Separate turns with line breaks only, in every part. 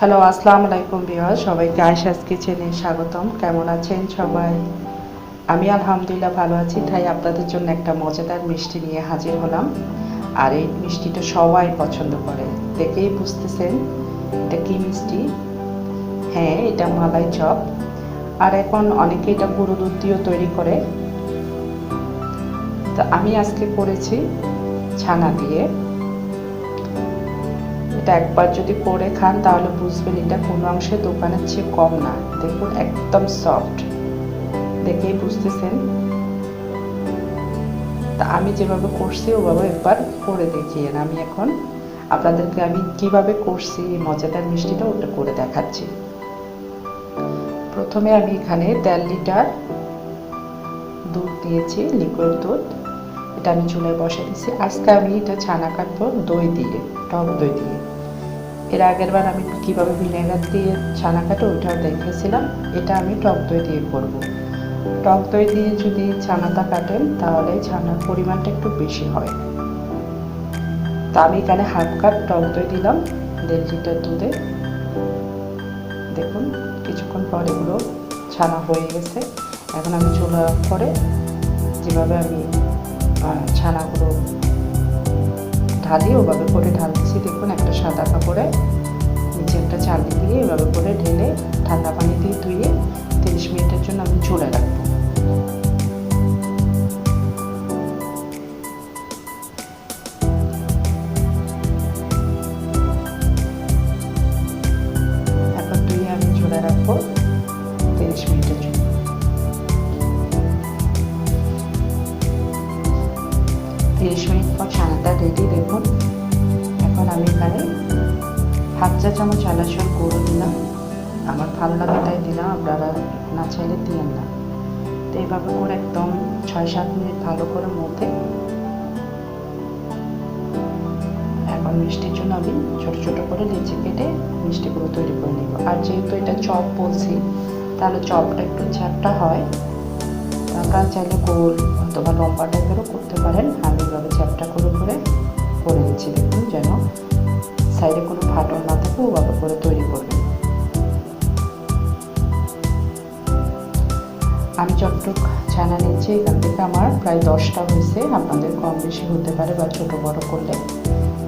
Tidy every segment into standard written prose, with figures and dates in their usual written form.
Hello, আসসালামু আলাইকুম viewers, সবাইকে আয়েশাস কিচেনে স্বাগতম। কেমন আছেন সবাই? আমি আলহামদুলিল্লাহ ভালো আছি। তাই আপনাদের জন্য একটা মজাদার মিষ্টি নিয়ে হাজির হলাম। আর এই মিষ্টিটা সবাই পছন্দ করে, দেখেই বুঝতেছেন এটা কি মিষ্টি। হ্যাঁ, এটা মালাই চপ। আর এখন অনেকে এটা গুঁড়ো দুধ দিয়েও তৈরি করে। তো আমি আজকে করেছি ছানা দিয়ে। এটা একবার যদি করে খান তাহলে বুঝবেন এটা কোনো অংশে দোকানের চেয়ে কম না। দেখুন একদম সফট, দেখেই বুঝতেছেন। তা আমি যেভাবে করছি ওভাবে একবার করে দেখিয়ে আমি এখন আপনাদেরকে আমি কিভাবে করছি এই মজাদার মিষ্টিটা ওটা করে দেখাচ্ছি। প্রথমে আমি এখানে 1.5 লিটার দুধ দিয়েছি, লিকুইড দুধ। এটা আমি চুলায় বসে দিয়েছি। আজকে আমি এটা ছানা কাটবো দই দিয়ে, টক দই দিয়ে। এর আগের বার আমি কিভাবে ভিনেগার দিয়ে ছানা কাটো ওইটাও দেখেছিলাম। এটা আমি টক দই দিয়ে করব। টক দই দিয়ে যদি ছানাটা কাটেন তাহলে ছানার পরিমাণটা একটু বেশি হয়। তা আমি এখানে হাফ কাপ টক দই দিলাম 1.5 লিটার দুধে। দেখুন কিছুক্ষণ পর এগুলো ছানা হয়ে গেছে। এখন আমি চুলা করে যেভাবে আমি ছানাগুলো ঢালি ওভাবে করে ঢালছি। দেখুন একটা সাদা কাপড়ে নিচে একটা চালনি দিয়ে এভাবে করে ঢেলে ঠান্ডা পানি দিয়ে ধুয়ে 30 মিনিটের জন্য আমি চুলে রাখবো। এখন ধুয়ে আমি চুলে রাখবো 30 মিনিটের জন্য। 30 মিনিট পর ছানাটা রেডি। দেখুন এখন আমি এখানে হাফ চা চামচ এলাচের গুঁড়ো দিলাম। আমার ভালো লাগে তাই দিলাম, আপনারা না চাইলে দিলেন না। তো এইভাবে করে একদম 6-7 মিনিট ভালো করে মধ্যে এখন মিষ্টির জন্য আমি ছোটো ছোটো করে লেচি কেটে মিষ্টিগুলো তৈরি করে নেব। আর যেহেতু এটা চপ বলছি তাহলে চপটা একটু চ্যাপটা হয়। আপনারা চাইলে গোল অথবা লম্বা টাইপেরও করতে পারেন। আমি এভাবে চ্যাপটা করে করে করে নিচ্ছি। দেখুন যেন সাইডে কোনো ফাটল না থাকে ওভাবে করে তৈরি করবেন। আমি যতটুকু ছানা নিচ্ছি এখান থেকে আমার প্রায় 10টা হয়েছে। আপনাদের কম বেশি হতে পারে বা ছোটো বড়ো করলে।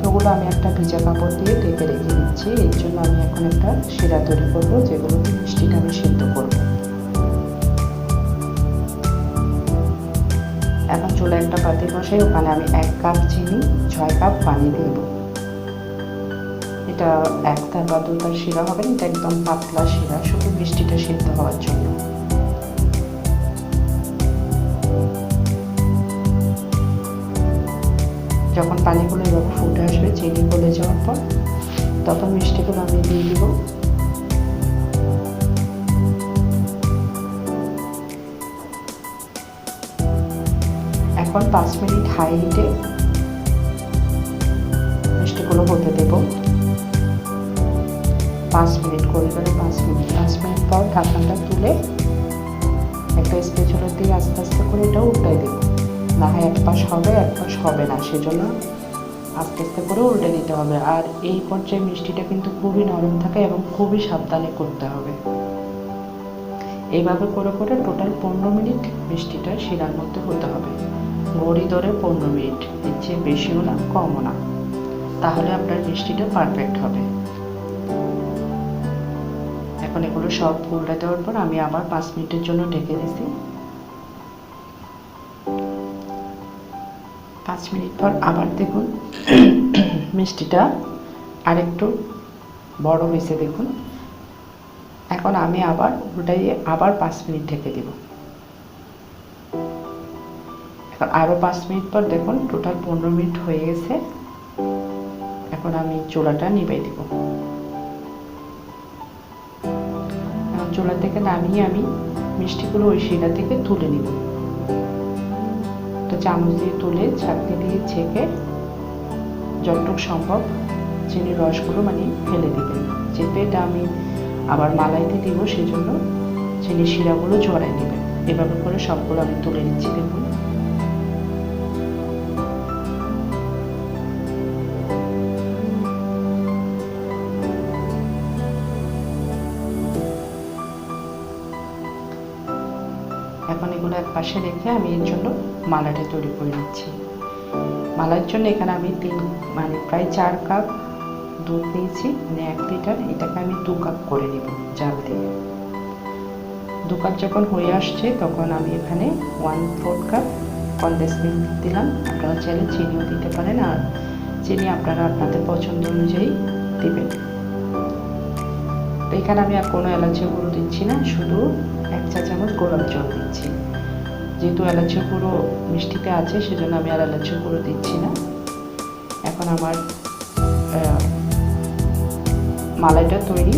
তো ওগুলো আমি একটা ভিজা কাপড় দিয়ে ঢেকে রেখে দিচ্ছি। এর জন্য আমি এখন একটা শিরা তৈরি করবো, যেগুলো মিষ্টিটা আমি সিদ্ধ করবো। এখন চুলায় একটা পাতিল বসাই, ওখানে আমি 1 কাপ চিনি 6 কাপ পানি দেব। এটা 1 তার বা 2 তার শিরা হবে না, এটা একদম পাতলা শিরা, শুধু মিষ্টিটা সিদ্ধ হওয়ার জন্য। যখন পানিগুলো এভাবে ফুটে আসবে চিনি গলে যাওয়ার পর, তখন মিষ্টিগুলো আমি দিয়ে দিব। এখন 5 মিনিট হাই হিটে মিষ্টিগুলো হতে দেব। 5 মিনিট করে 5 মিনিট পর ঢাকনাটা তুলে একটা স্প্যাচুলা দিয়ে আস্তে আস্তে করে এটা উল্টাই দেব। না হয় এক পাশ হবে এক পাশ হবে না, সেজন্য আস্তে আস্তে করে উল্টে দিতে হবে। আর এই পর্যায়ে মিষ্টিটা কিন্তু খুবই নরম থাকে এবং খুবই সাবধানে করতে হবে। এইভাবে করে করে টোটাল 15 মিনিট মিষ্টিটা শিরার মধ্যে হতে হবে। ঘড়ি ধরে 15 মিনিট, এর চেয়ে বেশিও না কমও না, তাহলে আপনার মিষ্টিটা পারফেক্ট হবে। এখন এগুলো সব উল্টে দেওয়ার পর আমি আবার 5 মিনিটের জন্য ঢেকে দিছি। 5 মিনিট পর আবার দেখুন মিষ্টিটা আরেকটু বড় হয়েছে। দেখুন এখন আমি আবার উল্টাইয়ে আবার 5 মিনিট ঢেকে দিব। এখন আরও 5 মিনিট পর দেখুন টোটাল 15 মিনিট হয়ে গেছে। এখন আমি চুলাটা নিভিয়ে দিব। এখন চুলা থেকে নামিয়ে আমি মিষ্টিগুলো ওই শিরা থেকে তুলে নিব। তো চামচ দিয়ে তুলে ছাঁকনি দিয়ে ছেঁকে যতটুকু সম্ভব চিনির রসগুলো মানে ফেলে দিবেন। চেপে এটা আমি আবার মালাইতে দিব, সেজন্য চিনির শিরাগুলো ঝরাই নেবেন। এভাবে করে সবগুলো আমি তুলে নিচ্ছি। দেখুন এগুলো এক পাশে রেখে আমি এর জন্য মালাটা তৈরি করে নিচ্ছি। মালার জন্য এখানে আমি প্রায় 4 কাপ দুধ নিয়েছি, 1 লিটার। এটাকে আমি 2 কাপ করে নিব জাল দিয়ে। 2 কাপ যখন হয়ে আসছে তখন আমি এখানে 1/4 কাপ কনডেন্স মিল্ক দিলাম। আপনারা চাইলে চিনিও দিতে পারেন, আর চিনি আপনারা আপনাদের পছন্দ অনুযায়ী দিবেন। তো এখানে আমি আর কোনো এলাচের গুঁড়ো দিচ্ছি না, শুধু 1 চা চামচ গোলাপ জল দিচ্ছি। যেহেতু এলাচের গুঁড়ো মিষ্টিতে আছে সেজন্য আমি আর এলাচের গুঁড়ো দিচ্ছি না। এখন আমার মালাইটা তৈরি।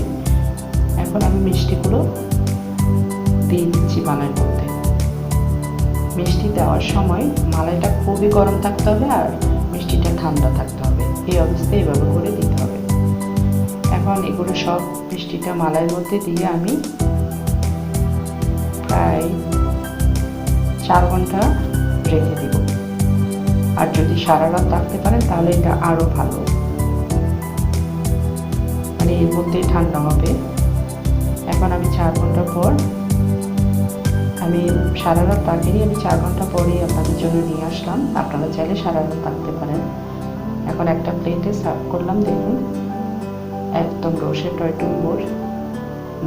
এখন আমি মিষ্টিগুলো দিয়ে দিচ্ছি মালাইয়ের মধ্যে। মিষ্টি দেওয়ার সময় মালাইটা খুবই গরম থাকতে হবে আর মিষ্টিটা ঠান্ডা থাকতে হবে, এই অবস্থায় এভাবে করে দিতে হবে। এখন এগুলো সব মিষ্টিটা মালাইয়ের মধ্যে দিয়ে আমি প্রায় 4 ঘন্টা রেখে দিব। আর যদি সারা রাত রাখতে পারেন তাহলে এটা আরও ভালো, এর মধ্যেই ঠান্ডা হবে। এখন আমি 4 ঘন্টা পর, আমি সারা রাত রাখিনি, আমি 4 ঘন্টা পরেই আপনাদের জন্য নিয়ে আসলাম। আপনারা চাইলে সারা রাত রাখতে পারেন। এখন একটা প্লেটে সার্ভ করলাম। দেখুন, একদম রসে টইটুম্বুর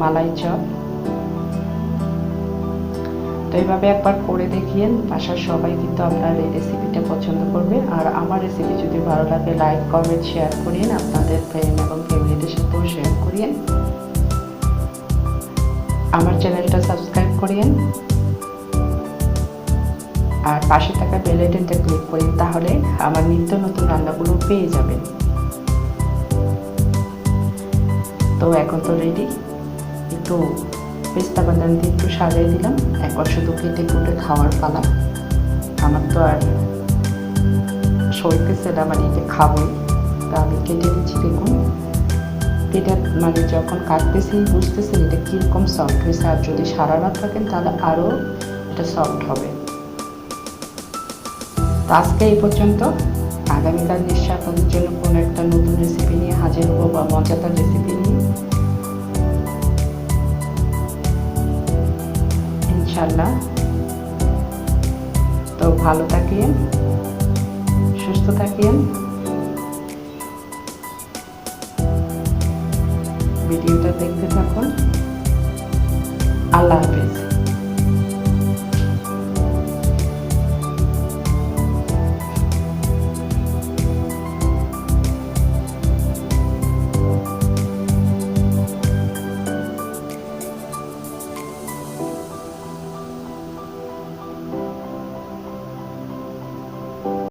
মালাই চপ। তো এইভাবে একবার করে দেখিয়েন, বাসার সবাই কিন্তু আপনার এই রেসিপিটা পছন্দ করবে। আর আমার রেসিপি যদি ভালো লাগে লাইক কমেন্ট শেয়ার করিয়েন, আপনাদের ফ্রেন্ড এবং ফ্যামিলিদের সাথেও শেয়ার করিয়েন। আমার চ্যানেলটা সাবস্ক্রাইব করিয়েন আর পাশে থাকা বেল আইকনটা ক্লিক করেন, তাহলে আমার নিত্য নতুন রান্নাগুলো পেয়ে যাবেন। তো এখন তো রেডি। একটু পেস্তা বাদাম দিয়ে একটু সাজিয়ে দিলাম। একবার শুধু কেটে কুটে খাওয়ার পালা। আমার তো আর সইতেছে না, এটা খাবোই। তা আমি কেটে দিচ্ছি। দেখুন, এটা যখন কাটতেছি বুঝতেছেন এটা কীরকম সফট হয়েছে। আর যদি সারা রাত থাকেন তাহলে আরও এটা সফট হবে। তো আজকে এই পর্যন্ত। আগামীকাল নিশ্চয়ই আপনাদের জন্য কোনো একটা নতুন রেসিপি নিয়ে হাজির হবো, বা মজাদার রেসিপি নিয়ে, ইনশাল্লাহ। তো ভালো থাকিয়েন, সুস্থ থাকিয়েন। ভিডিওটা দেখতে থাকুন। আল্লাহ হাফেজ।